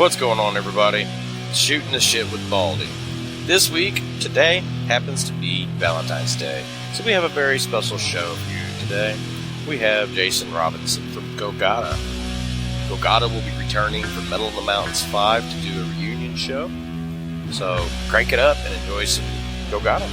What's going on, everybody? Shooting the shit with Baldy. This week, today, happens to be Valentine's Day, so we have a very special show for you today. We have Jason Robinson from Gogatta. Gogatta will be returning for Metal in the Mountains 5 to do a reunion show, so crank it up and enjoy some Gogatta.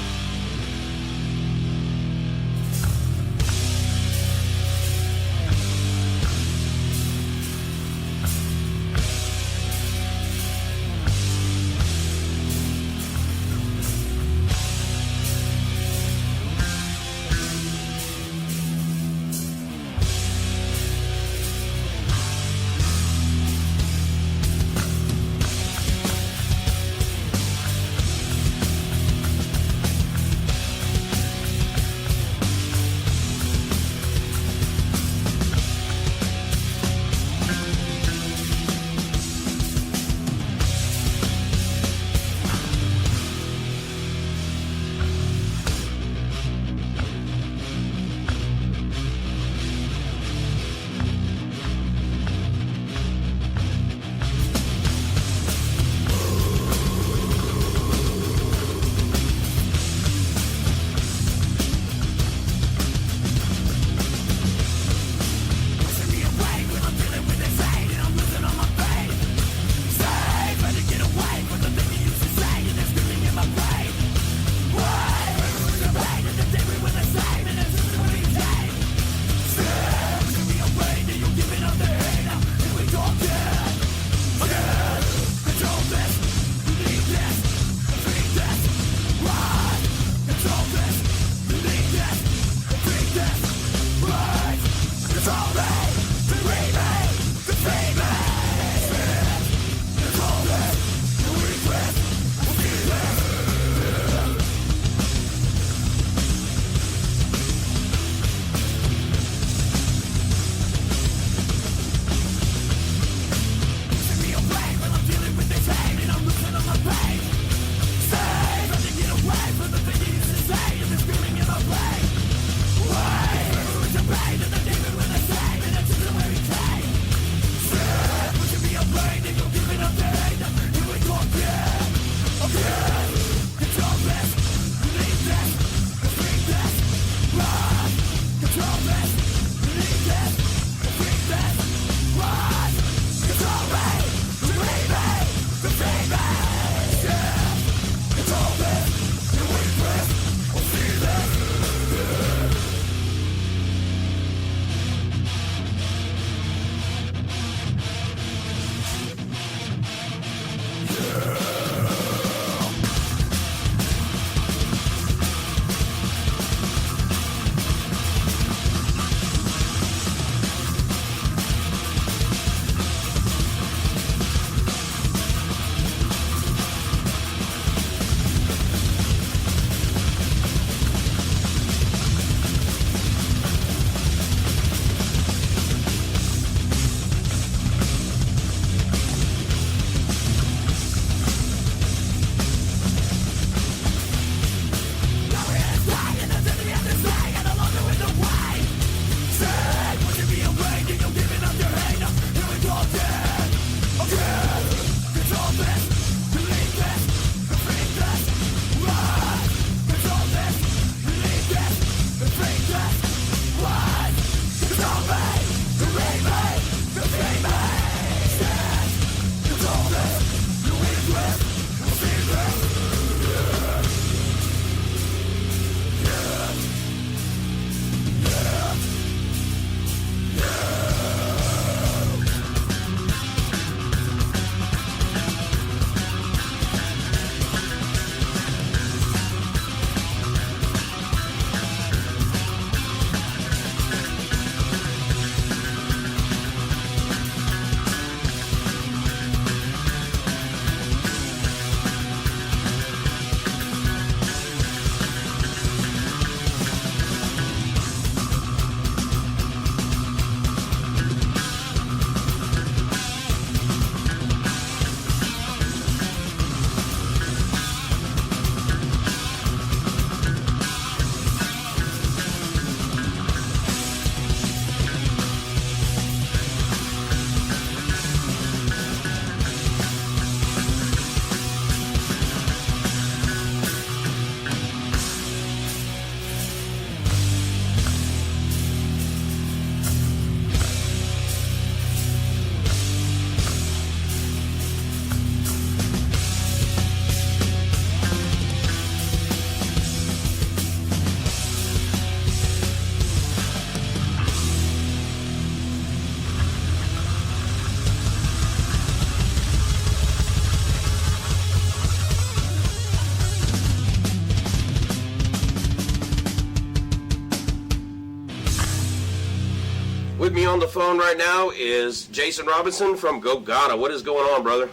on the phone right now is Jason Robinson from Gogatta. What is going on, brother?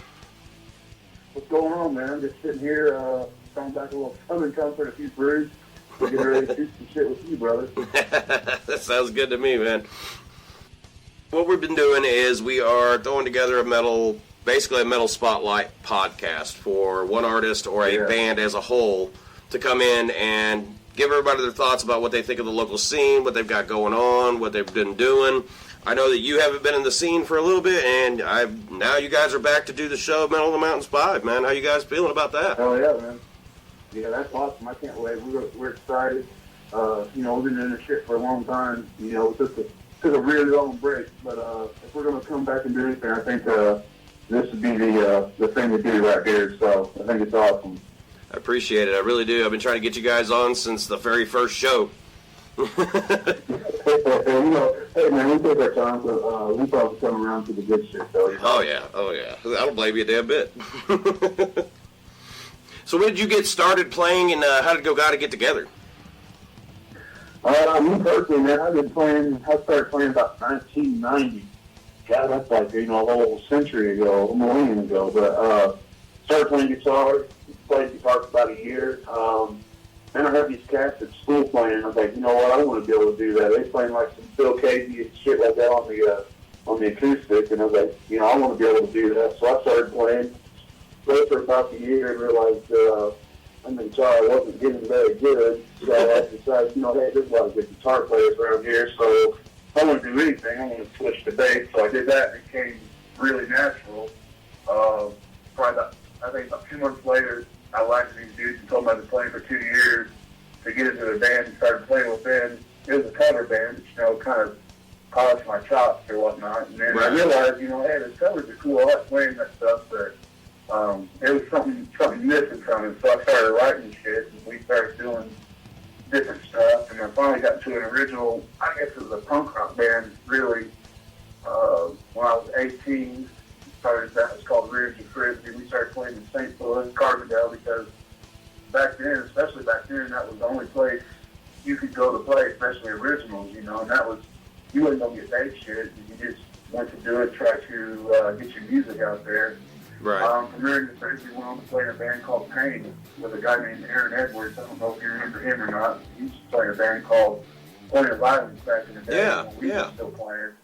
What's going on, man? I'm just sitting here, throwing back a little Southern Comfort, a few brews. We're getting ready to shoot some shit with you, brother. That sounds good to me, man. What we've been doing is we are throwing together basically a metal spotlight podcast for one artist or a band as a whole to come in and give everybody their thoughts about what they think of the local scene, what they've got going on, what they've been doing. I know that you haven't been in the scene for a little bit, and now you guys are back to do the show Metal on the Mountains 5, man. How you guys feeling about that? Oh, yeah, man. Yeah, that's awesome. I can't wait. We're excited. We've been doing this shit for a long time. We took a really long break, but if we're going to come back and do anything, I think this would be the thing to do right here, so I think it's awesome. I appreciate it. I really do. I've been trying to get you guys on since the very first show. Hey, man, we take our time, but we probably come around to the good shit, though. Oh, yeah. I don't blame you a damn bit. So when did you get started playing, and how did Gogatta get together? Me personally, man, I started playing about 1990. God, that's like, a whole century ago, a millennium ago, but started playing guitar. Played guitar for about a year. Then I had these cats at school playing. I was like, you know what? I want to be able to do that. They playing like some Phil Casey and shit like that on the acoustic, and I was like, I want to be able to do that. So I started played for about a year and realized on the guitar I wasn't getting very good. So I decided, hey, there's a lot of good guitar players around here. So if I want to do anything, I want to switch to bass. So I did that, and it came really natural. I think about 2 months later, I liked these dudes and told them I'd been playing for 2 years to get into the band and started playing with them. It was a cover band, which, kind of polished my chops or whatnot. And then I realized, hey, the covers are cool. I like playing that stuff, but there was something missing from it. So I started writing shit, and we started doing different stuff. And I finally got to an original, I guess it was a punk rock band, really, when I was 18. That was called Ridge and Frisbee. We started playing in St. Louis, Carbondale, because especially back then, that was the only place you could go to play, especially originals, and that was, you wasn't going to get paid shit. You just went to do it, try to get your music out there. Right. From Ridge and Frisbee, went on to play in a band called Pain with a guy named Aaron Edwards. I don't know if you remember him or not. He used to play in a band called Point of Violence back in the day. When we were still playing.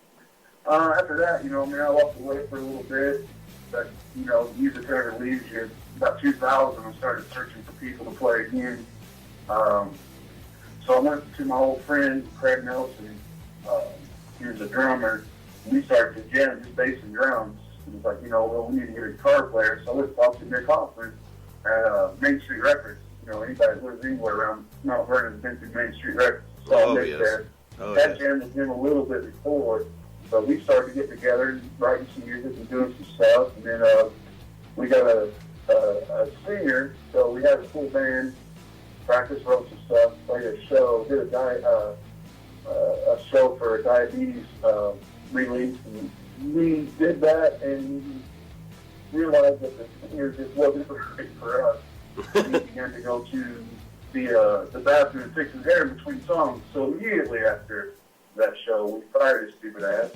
After that, I walked away for a little bit, but, music never leaves you. About 2000, I started searching for people to play again. So I went to my old friend, Craig Nelson. He was a drummer. We started to jam just bass and drums. He was like, we need to get a guitar player. So I went to talk to Nick Hoffman at Main Street Records. Anybody that lives anywhere around Mount Vernon has been through Main Street Records. So Nick there. That jammed with him a little bit before. So we started to get together, writing some music and doing some stuff, and then we got a singer, so we had a full band, practice, wrote some stuff, played a show, did a show for a diabetes release, and we did that and realized that the singer just wasn't right for us. We began to go to the bathroom and fix his hair in between songs, so immediately after that show, we fired his stupid ass.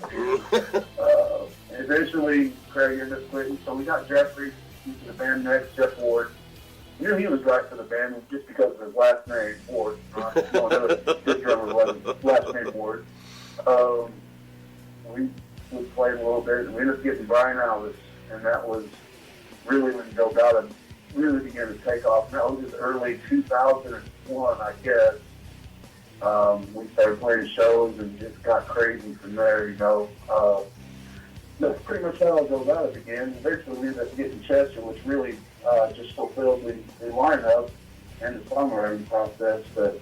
And eventually, Craig ended up quitting, so we got Jeffrey into the band next, Jeff Ward. He was right for the band just because of his last name, Ward. His drummer wasn't last name Ward. We played a little bit, and we ended up getting Brian Alvis, and that was really when Gogatta really began to take off. And that was just early 2001, I guess. We started playing shows and just got crazy from there, That's pretty much how Gogatta began. Eventually we ended up getting Chester, which really just fulfilled the lineup and the songwriting process. But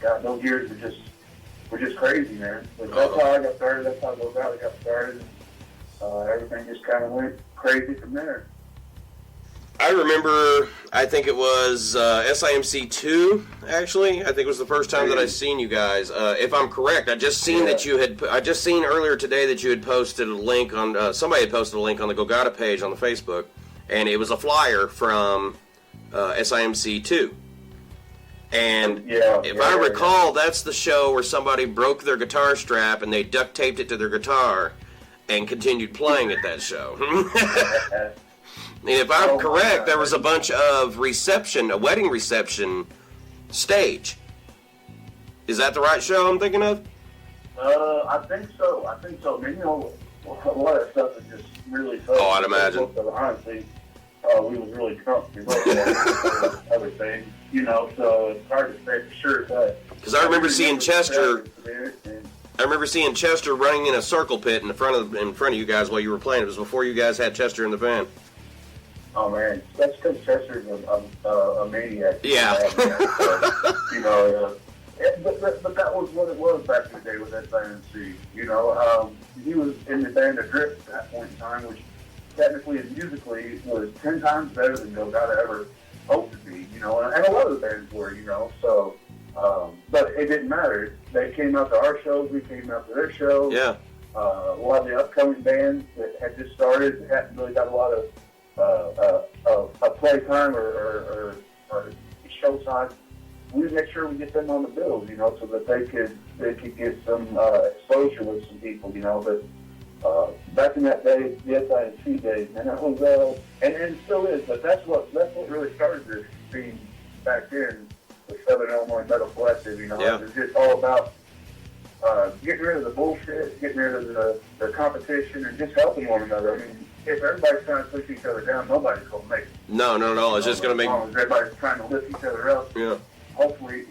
those years were just crazy, man. But that's how I got started. That's how Gogatta got started. Everything just kind of went crazy from there. I remember, I think it was SIMC 2, actually. I think it was the first time that I seen you guys. If I'm correct, I just seen earlier today that you had posted a link on, somebody had posted a link on the Gogatta page on the Facebook, and it was a flyer from SIMC 2. And if I recall, that's the show where somebody broke their guitar strap and they duct taped it to their guitar and continued playing at that show. And if I'm correct, there was a bunch of a wedding reception stage. Is that the right show I'm thinking of? I think so. Man, a lot of stuff is just really fun. Oh, I'd imagine. Honestly, we was really drunk before other things, so it's hard to say for sure. Because I remember seeing Chester. I remember seeing Chester running in a circle pit in front of you guys while you were playing. It was before you guys had Chester in the band. Oh man, that's because Chester's a maniac. Yeah. But that was what it was back in the day with SIMC. He was in the band Adrift at that point in time, which technically and musically was 10 times better than Gogatta ever hoped to be. And a lot of the bands were. So. But it didn't matter. They came out to our shows. We came out to their shows. Yeah. A lot of the upcoming bands that had just started hadn't really got a lot of play time or show time. We would make sure we get them on the bills, so that they could get some exposure with some people, But back in that day, the SIMC days, man, that was and it still is. But that's what really started this scene back then. The Southern Illinois Metal Collective, It was just all about getting rid of the bullshit, getting rid of the competition, and just helping one another. I mean, if everybody's trying to push each other down, nobody's going to make it. No, not at all. It's just going to make... As long as everybody's trying to lift each other up, yeah. Hopefully,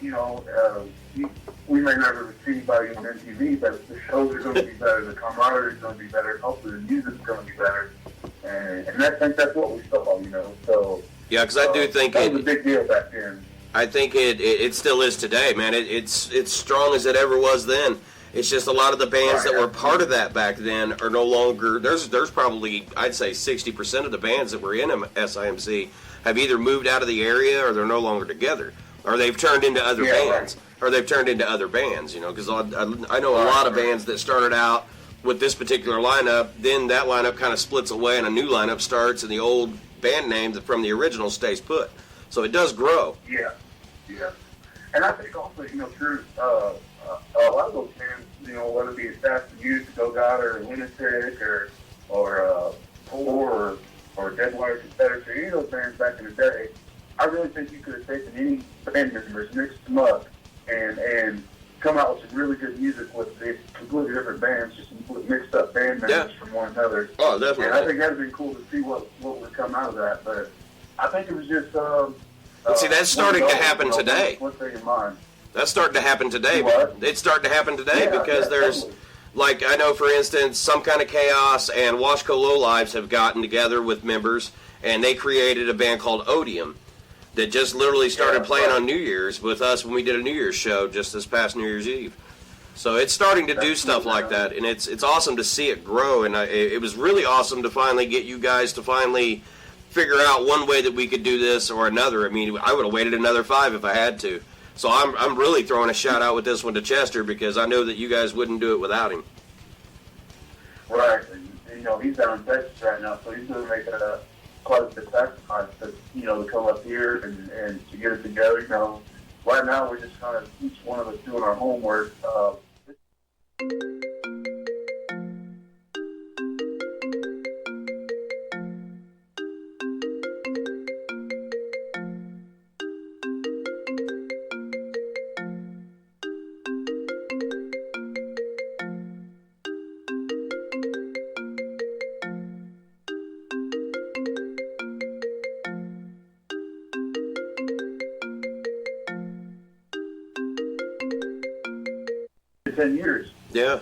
we may never see anybody on MTV, but the shows are going to be better, the camaraderie is going to be better, hopefully the music's going to be better. And I think that's what we saw, So, yeah, because I do think that was a big deal back then. I think it still is today, man. It's strong as it ever was then. It's just a lot of the bands that were part of that back then are no longer. There's probably, I'd say 60% of the bands that were in SIMC have either moved out of the area or they're no longer together, or they've turned into other bands, Because I know a lot of bands that started out with this particular lineup. Then that lineup kind of splits away and a new lineup starts, and the old band name from the original stays put. So it does grow. Yeah. And I think also, through a lot of those bands, whether it be Assassin Youth, Gogatta, or Lunatic, or Poor, or Deadwire Confederacy, any of those bands back in the day, I really think you could have taken any band members, mixed them up, and come out with some really good music with the completely different bands, just mixed up band members from one another. Oh, definitely. And I think that would have been cool to see what would come out of that, but I think it was just... see, that's starting to happen today. One thing in mind. That's starting to happen today. It's starting to happen today because there's, totally. Like, I know, for instance, Some Kind of Chaos and Washco Lowlives have gotten together with members, and they created a band called Odium that just literally started playing on New Year's with us when we did a New Year's show just this past New Year's Eve. So it's starting to do stuff like that, and it's awesome to see it grow, and it was really awesome to finally get you guys to finally figure out one way that we could do this or another. I mean, I would have waited another 5 if I had to. So I'm really throwing a shout out with this one to Chester because I know that you guys wouldn't do it without him. Right, and he's down in Texas right now, so he's going to make quite a bit of sacrifice to come up here and to get it together. Right now we're just kind of each one of us doing our homework. For 10 years. Yeah.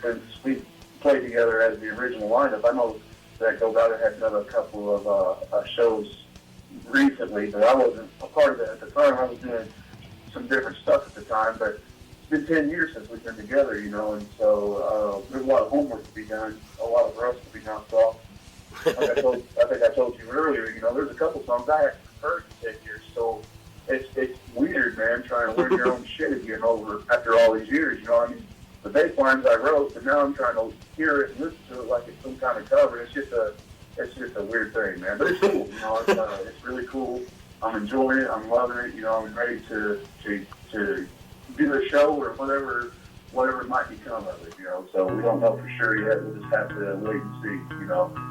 Since we played together as the original lineup. I know that Gogatta had done a couple of shows recently, but I wasn't a part of it at the time. I was doing some different stuff at the time, but it's been 10 years since we've been together, and so there's a lot of homework to be done, a lot of rust to be knocked off. I think I told you earlier, there's a couple songs I haven't heard in 10 years, so it's weird, man, trying to learn your own shit again after all these years, the bass lines I wrote, but now I'm trying to hear it and listen to it like it's some kind of cover. It's just a weird thing, man. But it's cool, it's really cool. I'm enjoying it. I'm loving it. You know, I'm ready to do a show or whatever might become of it. You know, so we don't know for sure yet. We'll just have to wait and see. You know.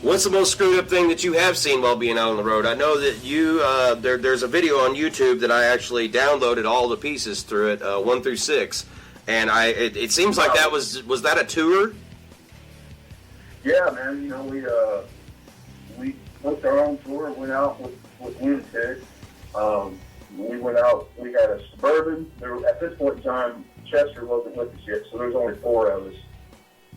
What's the most screwed up thing that you have seen while being out on the road? I know that you there's a video on YouTube that I actually downloaded all the pieces through it, 1 through 6, and it seems like that was that a tour? Yeah, man. You know, we booked our own tour. Went out with MoutainZ. We went out. We had a Suburban. At this point in time, Chester wasn't with us yet, so there's only 4 of us.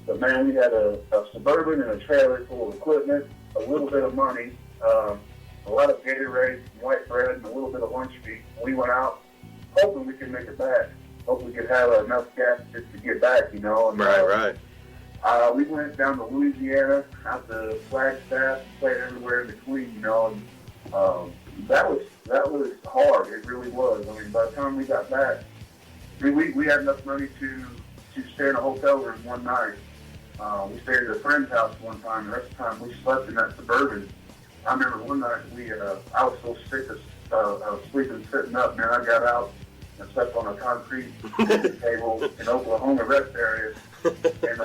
But man, we had a Suburban and a trailer full of equipment, a little bit of money, a lot of Gatorade, white bread, and a little bit of lunch meat. We went out hoping we could make it back. Hoping we could have enough gas just to get back, you know. And, Right. We went down to Louisiana, out to Flagstaff, played everywhere in between, you know. And that was hard. It really was. I mean, by the time we got back, we had enough money to stay in a hotel room one night. We stayed at a friend's house one time. The rest of the time, we slept in that Suburban. I remember one night I was so sick of sleeping sitting up. Man, I got out and slept on a concrete table in Oklahoma rest area. And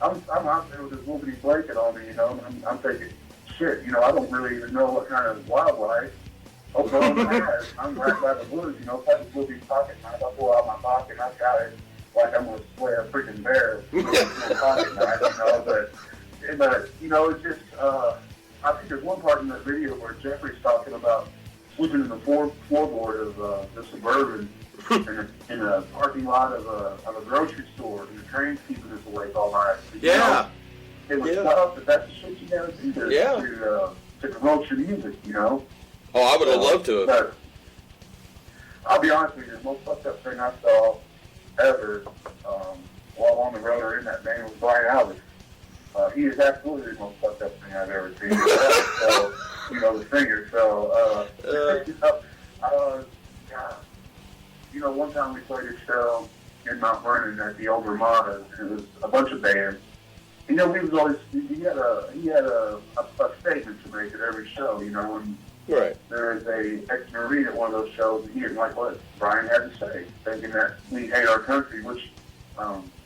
I'm out there with this little bitty blanket on me, you know. And I'm thinking, shit, you know, I don't really even know what kind of wildlife Oklahoma has. I'm right by the woods, you know. If I have a little bitty pocket knife, I pull out my pocket and I've got it. Like I'm going to slay a freaking bear, you know, but you know, it's just, I think there's one part in that video where Jeffrey's talking about sleeping in the floorboard of the Suburban in a parking lot of a grocery store, and the train's keeping us awake all night. Yeah. It was tough, but that's the shit you gotta do to promote your music, you know? Oh, I would have loved to have. But I'll be honest with you, the most fucked up thing I saw ever while on the road or in that band was Brian Alves. He is absolutely the most fucked up thing I've ever seen. So, you know, the singer. So, you know, one time we played a show in Mount Vernon at the old Ramada. It was a bunch of bands. You know, he had a statement to make at every show, you know, and Right. there is a ex-Marine at one of those shows, and he didn't like what Brian had to say, thinking that we hate our country, which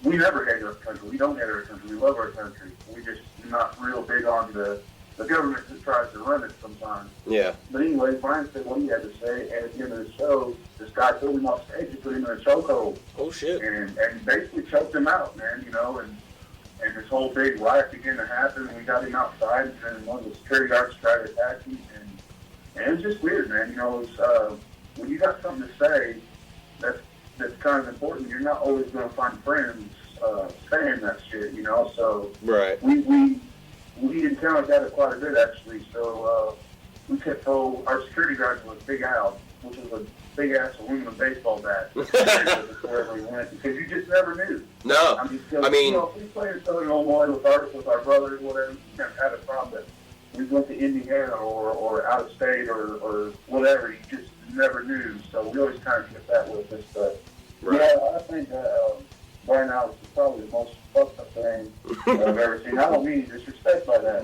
we never hate our country. We don't hate our country. We love our country. We just not real big on the government that tries to run it sometimes. Yeah. But anyway, Brian said what he had to say, and at the end of the show, this guy pulled him off stage and put him in a chokehold. Oh, shit. And basically choked him out, man, you know, and this whole big riot began to happen, and we got him outside, and one of the security guards tried to attack him, and it was just weird, man. You know, it's, when you got something to say that's kind of important, you're not always going to find friends saying that shit, you know. So right. We encountered that quite a bit, actually. So we kept told our security guard was Big Al, which was a big-ass aluminum baseball bat wherever we went, because you just never knew. No. I mean, you know, if we played in Southern Illinois with our brothers, whatever, we kind of had a problem that we went to Indiana or out of state or whatever, you just never knew. So we always kind of kept that with us. But right. Yeah, I think Brian Alves is probably the most fucked up thing I've ever seen. I don't mean disrespect by that.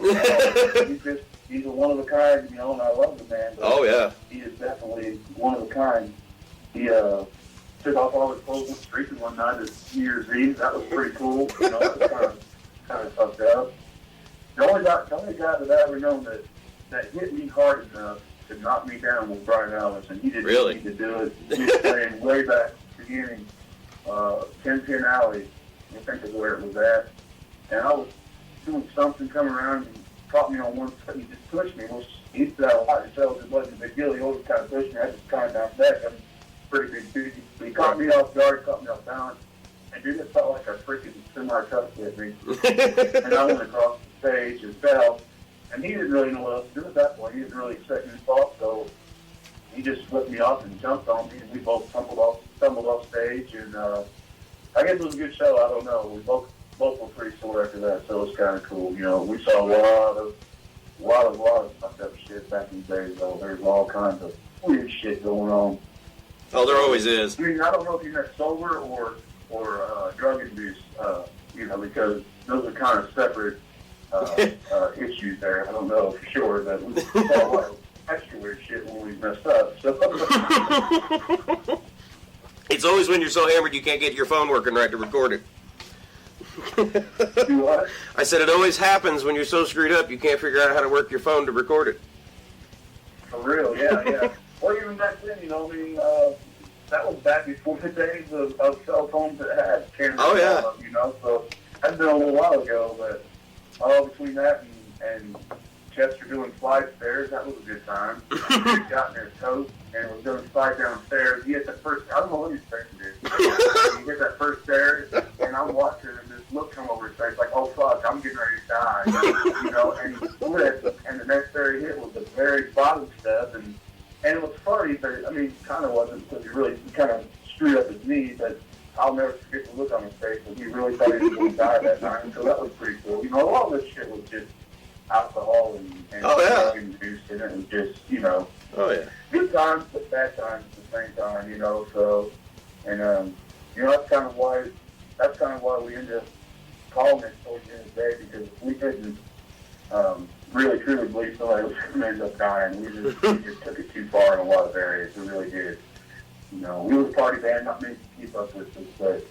He's a one of a kind, you know, and I love the man. But oh yeah. He is definitely one of a kind. He took off all his clothes and streaking one night at New Year's Eve. That was pretty cool. You know, it was kind of fucked up. The only guy that I ever known that hit me hard enough to knock me down was Brian Alves, and he didn't really need to do it. He was playing way back at the beginning, 10-10 Alley, I think is where it was at. And I was doing something, coming around and caught me on one foot. He just pushed me. Well, he used to have a lot of shows. It wasn't a big deal. He always kind of pushed me. I just kind of bounced back. I'm pretty big dude. He caught me off guard, caught me off balance, and dude, it felt like a freaking semi-truck hit me. And I went across the stage and fell. And he didn't really know what else to do at that point. He didn't really expect me to fall, so he just flipped me off and jumped on me, and we both stumbled off stage. And I guess it was a good show. I don't know. We both were pretty sore after that, so it was kind of cool. You know, we saw a lot of fucked up shit back in the day, though. There's all kinds of weird shit going on. Oh, there always is. I mean, I don't know if you meant sober or drug induced, you know, because those are kind of separate issues there. I don't know for sure, but we saw a lot of extra weird shit when we messed up. So. It's always when you're so hammered you can't get your phone working right to record it. Do what? I said it always happens when you're so screwed up you can't figure out how to work your phone to record it. For real, yeah. Well, even back then, you know, I mean, that was back before the days of cell phones that had cameras. Oh, yeah. You know, so that's been a little while ago, but between that and Chester doing slide stairs, that was a good time. He got in his coat and was doing slide downstairs. He hit the first, I don't know what he's expecting to do. He hit that first stair, and I'm watching, and this look come over his face, like, oh, fuck, I'm getting ready to die. You know, and he slipped, and the next stair he hit was the very bottom step, and it was funny, but, I mean, kind of wasn't, because he kind of screwed up his knee, but I'll never forget the look on his face, and he really thought he was going to die that night, so that was pretty cool. You know, a lot of this shit was just alcohol and drug induced, and it was just, you know, good times but bad times at the same time, you know. So, and you know, that's kind of why we ended up calling it towards the end of the day, because we didn't really truly believe somebody was going to end up dying. We just took it too far in a lot of areas. We really did. You know, we were a party band, not many to keep up with us, but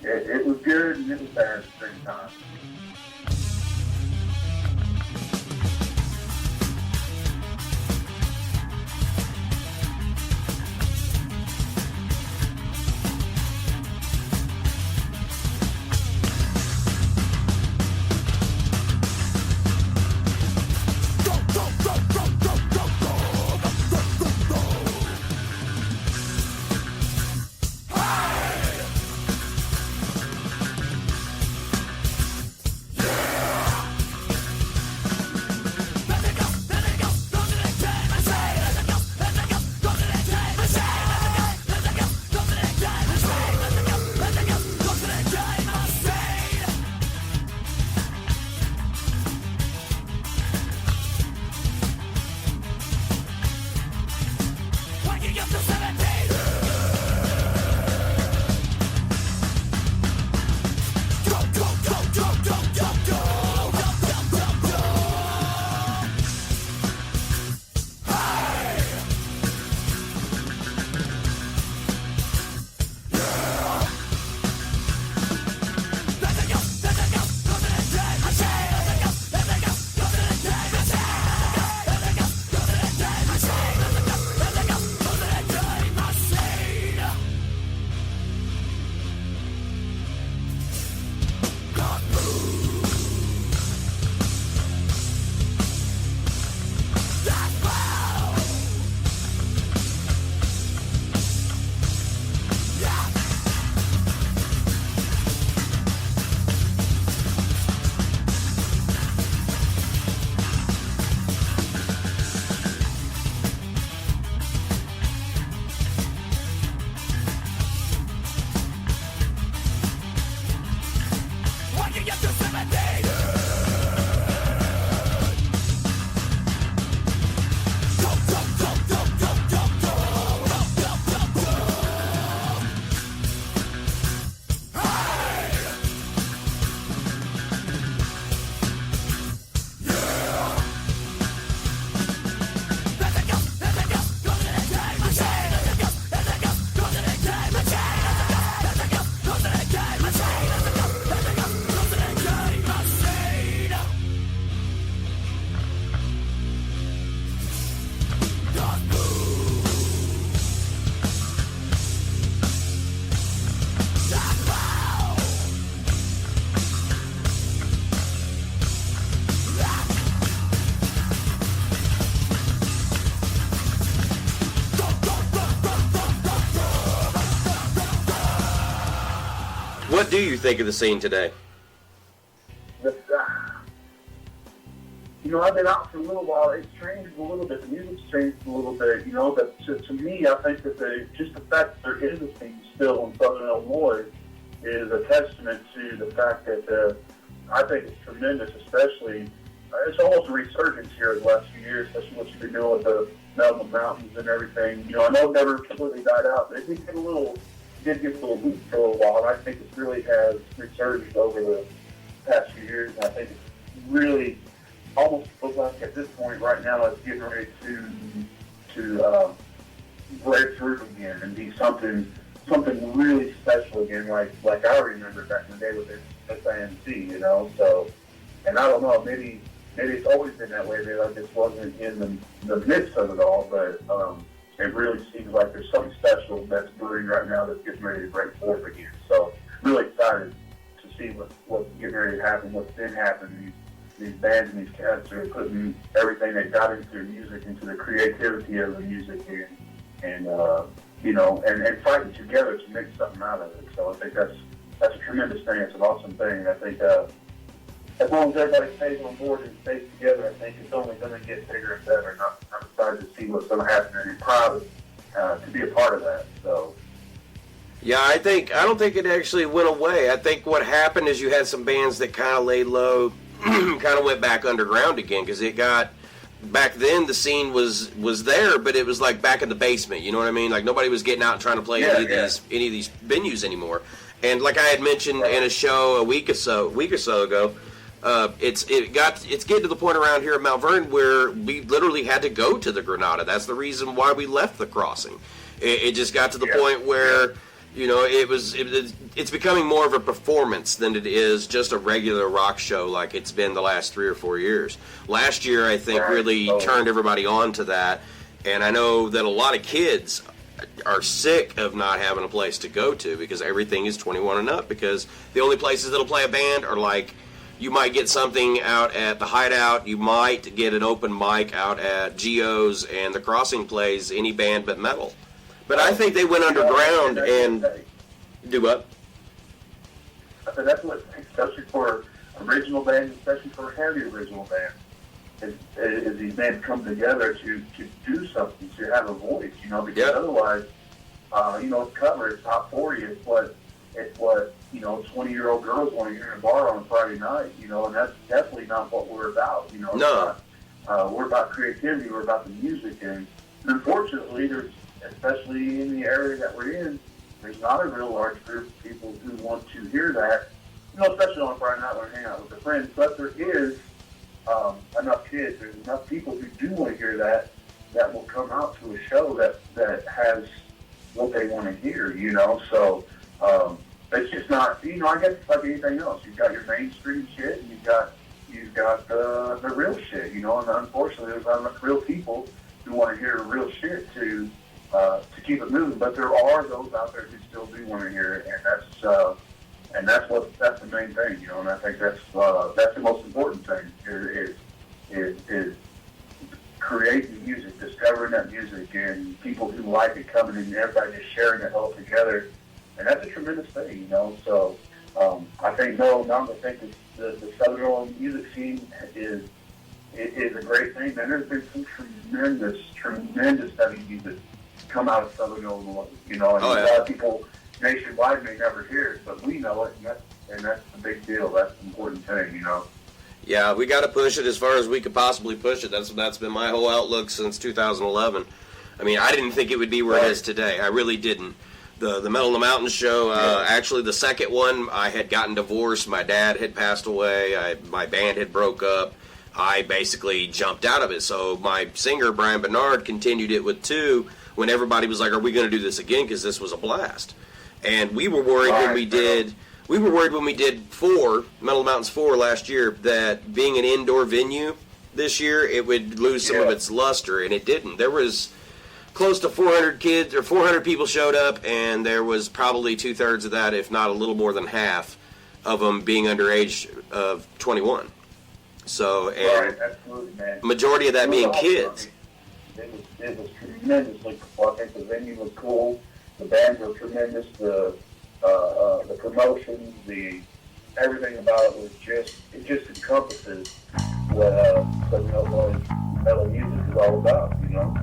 it was good and it was bad at the same time. What do you think of the scene today? You know, I've been out for a little while. It's changed a little bit. The music's changed a little bit, you know, but to me, I think that just the fact that there is a scene still in Southern Illinois is a testament to the fact that I think it's tremendous, especially, it's almost a resurgence here in the last few years, especially what you've been doing with the Melbourne Mountains and everything. You know, I know it never completely died out, but it did get a little weak for a while, and I think it really has resurged over the past few years, and I think it's really almost feels like at this point right now it's getting ready to break through again and be something something really special again, like I remember back in the day with SIMC, you know. So, and I don't know, maybe it's always been that way. Maybe I just wasn't in the midst of it all, but it really seems like there's something special that's brewing right now that's getting ready to break forth again. So, really excited to see what's getting ready to happen, what's been happening. These bands and these cats are putting everything they got into their music, into the creativity of the music, and you know, and fighting together to make something out of it. So I think that's a tremendous thing. It's an awesome thing. I think as long as everybody stays on board and stays together, I think it's only going to get bigger and better. I'm excited to see what's going to happen, and I'm proud to be a part of that. So. Yeah, I don't think it actually went away. I think what happened is you had some bands that kind of laid low, kind of went back underground again, because it got, back then the scene was there, but it was like back in the basement, you know what I mean? Like nobody was getting out and trying to play any of these venues anymore. And like I had mentioned in a show a week or so ago, it's getting to the point around here at Mount Vernon where we literally had to go to the Granada. That's the reason why we left the crossing. It just got to the point where you know, it's becoming more of a performance than it is just a regular rock show like it's been the last 3 or 4 years. Last year, I think, really turned everybody on to that, and I know that a lot of kids are sick of not having a place to go to because everything is 21 and up, because the only places that'll play a band are like, you might get something out at the Hideout, you might get an open mic out at Geo's, and the Crossing plays any band but metal. But I think they went underground and do what? I said that's what, especially for original bands, especially for heavy original bands, is these bands come together to do something, to have a voice, you know, because otherwise, you know, it's cover, it's top 40, it's what you know, 20-year-old girls want to hear in a bar on Friday night, you know, and that's definitely not what we're about, you know. No. We're about creativity, we're about the music, and unfortunately, especially in the area that we're in, there's not a real large group of people who want to hear that, you know, especially on Friday night when we're hanging out with a friend. But there is enough kids, there's enough people who do want to hear that will come out to a show that has what they want to hear, you know. So it's just not, you know, I guess it's like anything else. You've got your mainstream shit, and you've got the real shit, you know. And unfortunately, there's not enough real people who want to hear real shit to keep it moving, but there are those out there who still do want to hear it, and that's the main thing, you know. And I think that's the most important thing is creating music, discovering that music, and people who like it coming in, and everybody just sharing it all together, and that's a tremendous thing, you know. So I think I think the Southern Illinois music scene is a great thing, and there's been some tremendous heavy music come out of Southern Illinois, you know, and a lot of people nationwide may never hear it, but we know it, and that's the big deal. That's the important thing, you know. Yeah, we got to push it as far as we could possibly push it. That's been my whole outlook since 2011. I mean, I didn't think it would be where it is today. I really didn't. The Metal in the Mountains show, actually the second one, I had gotten divorced. My dad had passed away. My band had broke up. I basically jumped out of it. So my singer, Brian Bernard, continued it with 2 when everybody was like, are we going to do this again? Because this was a blast. And we were worried when we did 4, Metal in the Mountains 4 last year, that being an indoor venue this year, it would lose some of its luster, and it didn't. There was close to 400 kids, or 400 people showed up, and there was probably 2/3 of that, if not a little more than half of them being under age of 21. So, and absolutely, man. Majority of that being kids. It was tremendously cool. I think the venue was cool. The bands were tremendous. The promotions, everything about it was it just encompasses what Southern Illinois metal music is all about, you know.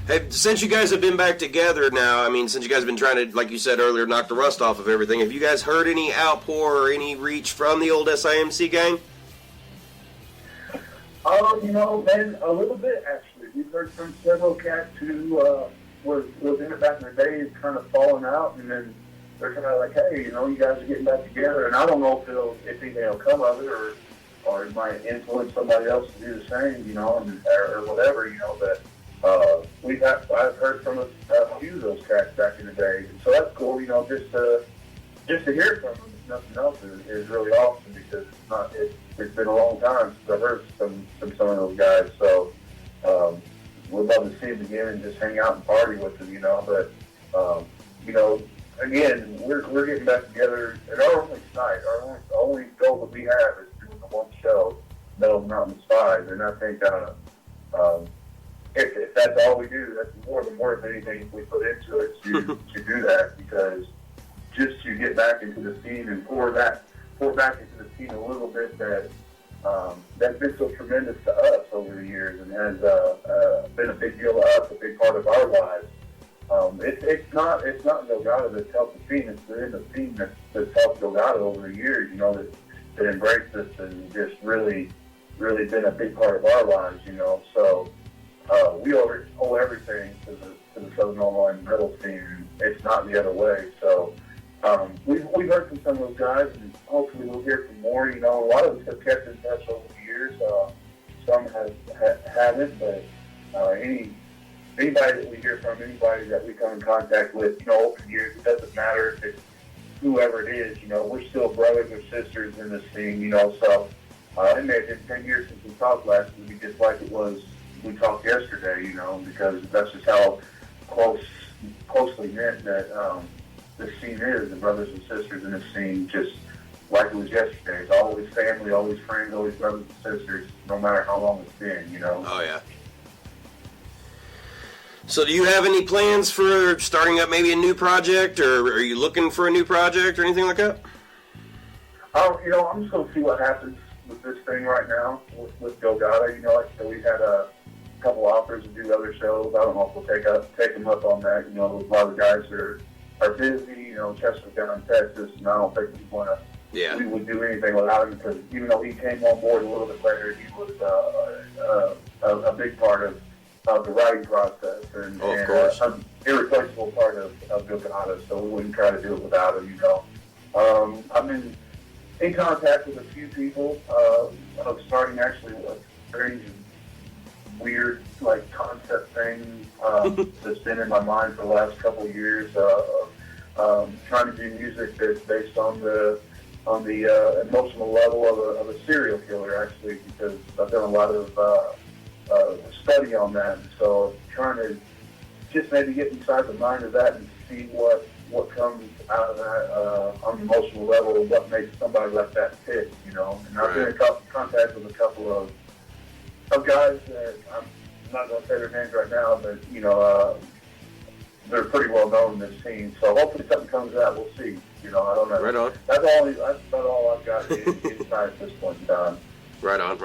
Hey, since you guys have been back together now, I mean, since you guys have been trying to, like you said earlier, knock the rust off of everything, have you guys heard any outpour or any reach from the old SIMC gang? Man, a little bit, actually. We've heard from several cats who was in it back in the day, kind of falling out, and then they're kind of like, hey, you guys are getting back together, and I don't know if anything will come of it, or it might influence somebody else to do the same, or whatever, but I've heard from a few of those cats back in the day, so that's cool, just to hear from them, if nothing else, is really awesome, because it's been a long time since I've heard from some of those guys, so we'd love to see them again and just hang out and party with them, but again, we're getting back together at our only site. Our only goal that we have is doing the one show, Metal Mountain 5, and I think if that's all we do, that's more than anything we put into it to do that, because just to get back into the scene and pour back into the scene a little bit that's been so tremendous to us over the years and has been a big deal to us, a big part of our lives. It's not Gogatta that's helped the scene. It's been the scene that's helped Gogatta over the years. That embraced us and just really, really been a big part of our lives. So we owe everything to the Southern Illinois metal scene. It's not the other way. So we've heard from some of those guys, and hopefully we'll hear from more. A lot of us have kept in touch over the years. Some haven't, but anybody that we hear from, anybody that we come in contact with, over the years, it doesn't matter if it's whoever it is, we're still brothers or sisters in this scene, so it may have been 10 years since we talked last, and we just like it was, we talked yesterday, because that's just how closely knit that the scene is, the brothers and sisters in this scene, just like it was yesterday. It's always family, always friends, always brothers and sisters, no matter how long it's been, Oh, yeah. So do you have any plans for starting up maybe a new project, or are you looking for a new project or anything like that? I'm just going to see what happens with this thing right now with Gogatta. Like I said, we've had a couple offers to do other shows. I don't know if we'll take them up on that. A lot of guys are busy. Chester's down in Texas, and I don't think we would do anything without him, because even though he came on board a little bit later, he was a big part of the writing process and an irreplaceable part of Gogatta, so we wouldn't try to do it without him, I've been in contact with a few people of starting actually a strange, weird, concept thing that's been in my mind for the last couple of years, trying to do music that's based on the emotional level of a serial killer, actually, because I've done a lot of study on that, so trying to just maybe get inside the mind of that and see what comes out of that on the emotional level, and what makes somebody like that tick, And I've been in contact with a couple of guys that I'm not going to say their names right now, but they're pretty well known in this scene, so hopefully something comes out. We'll see. I don't know. Right on. That's about all I've got inside at this point in time. Right on.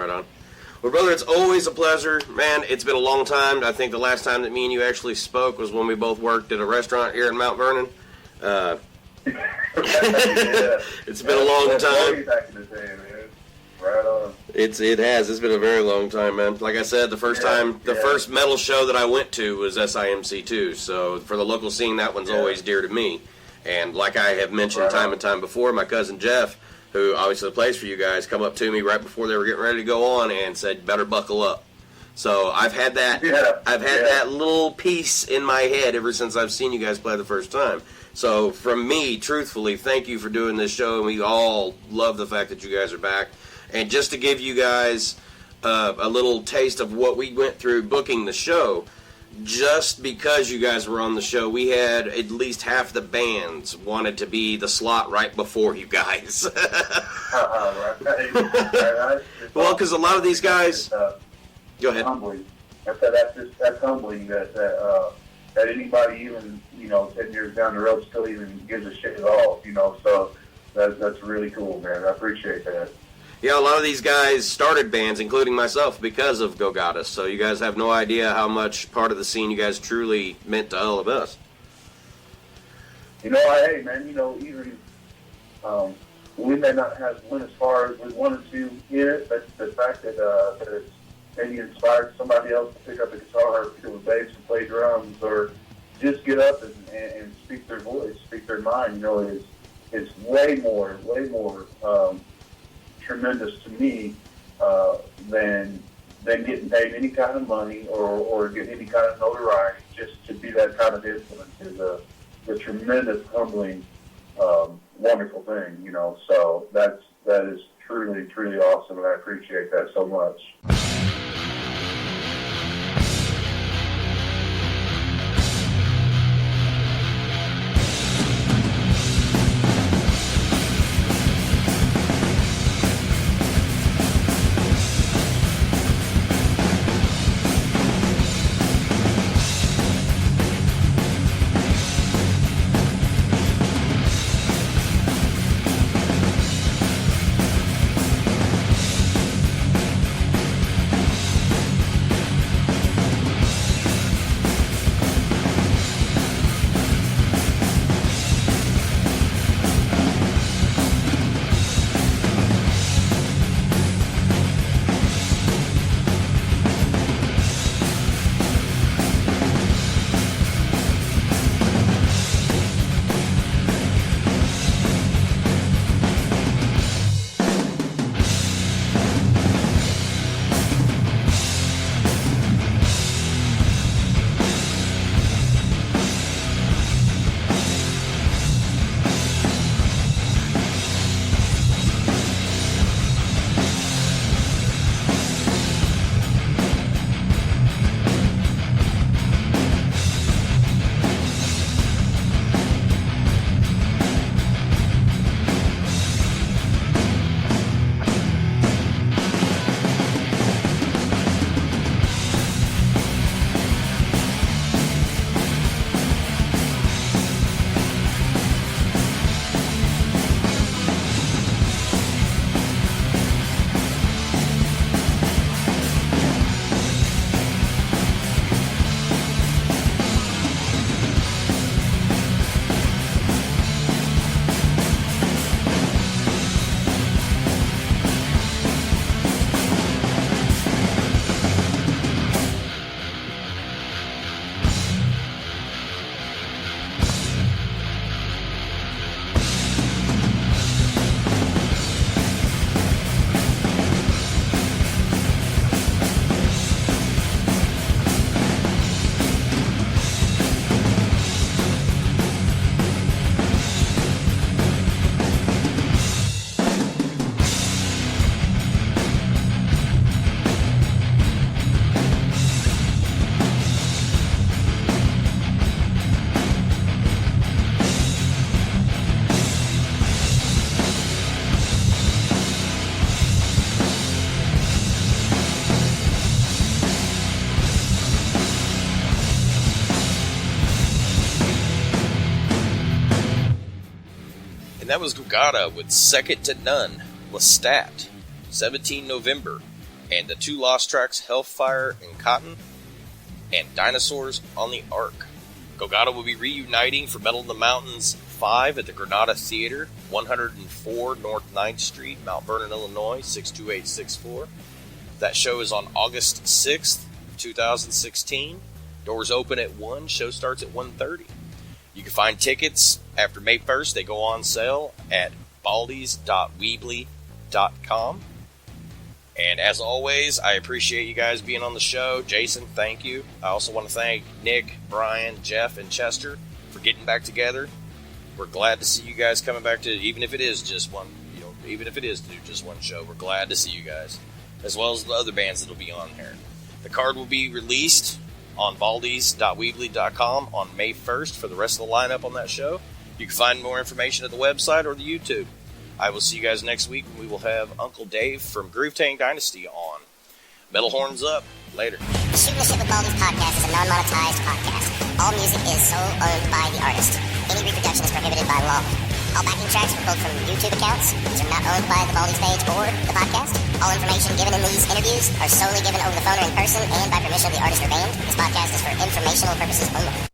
Well, brother, it's always a pleasure. Man, it's been a long time. I think the last time that me and you actually spoke was when we both worked at a restaurant here in Mount Vernon. It's been a long time. Back in the day, man. Right on. It has. It's been a very long time, man. Like I said, the first metal show that I went to was SIMC too. So for the local scene, that one's always dear to me. And like I have mentioned time and time before, my cousin Jeff, who obviously plays for you guys, come up to me right before they were getting ready to go on and said, "Better buckle up." So I've had that. I've had that little piece in my head ever since I've seen you guys play the first time. So from me, truthfully, thank you for doing this show. We all love the fact that you guys are back. And just to give you guys a little taste of what we went through booking the show, just because you guys were on the show, we had at least half the bands wanted to be the slot right before you guys. Well, because a lot of these guys... Go ahead. Humbling. That's humbling that anybody even, 10 years down the road still even gives a shit at all, so that's really cool, man. I appreciate that. Yeah, a lot of these guys started bands, including myself, because of Gogatta. So you guys have no idea how much part of the scene you guys truly meant to all of us. Hey man, even we may not have went as far as we wanted to in it, but the fact that it's maybe inspired somebody else to pick up a guitar or pick up a bass and play drums, or just get up and speak their voice, speak their mind, is way more tremendous to me than getting paid any kind of money or getting any kind of notoriety. Just to be that kind of influence is a tremendous, humbling, wonderful thing, So that is truly, truly awesome, and I appreciate that so much. And that was Gogatta with Second to None, Lestat, 17 November, and the two lost tracks, Hellfire and Cotton, and Dinosaurs on the Ark. Gogatta will be reuniting for Metal in the Mountains 5 at the Granada Theatre, 104 North 9th Street, Mount Vernon, Illinois, 62864. That show is on August 6th, 2016. Doors open at 1, show starts at 1:30. You can find tickets after May 1st. They go on sale at baldys.weebly.com. And as always, I appreciate you guys being on the show. Jason, thank you. I also want to thank Nick, Brian, Jeff, and Chester for getting back together. We're glad to see you guys coming back to, even if it is just one, even if it is to do just one show, we're glad to see you guys, as well as the other bands that will be on here. The card will be released on baldys.weebly.com on May 1st for the rest of the lineup on that show. You can find more information at the website or the YouTube. I will see you guys next week when we will have Uncle Dave from Groove Tang Dynasty on. Metal Horns up. Later. The Shooting the Shit with Baldy's podcast is a non-monetized podcast. All music is so owned by the artist. Any reproduction is prohibited by law. All backing tracks were pulled from YouTube accounts. These are not owned by the Baldy's page or the podcast. All information given in these interviews are solely given over the phone or in person and by permission of the artist or band. This podcast is for informational purposes only.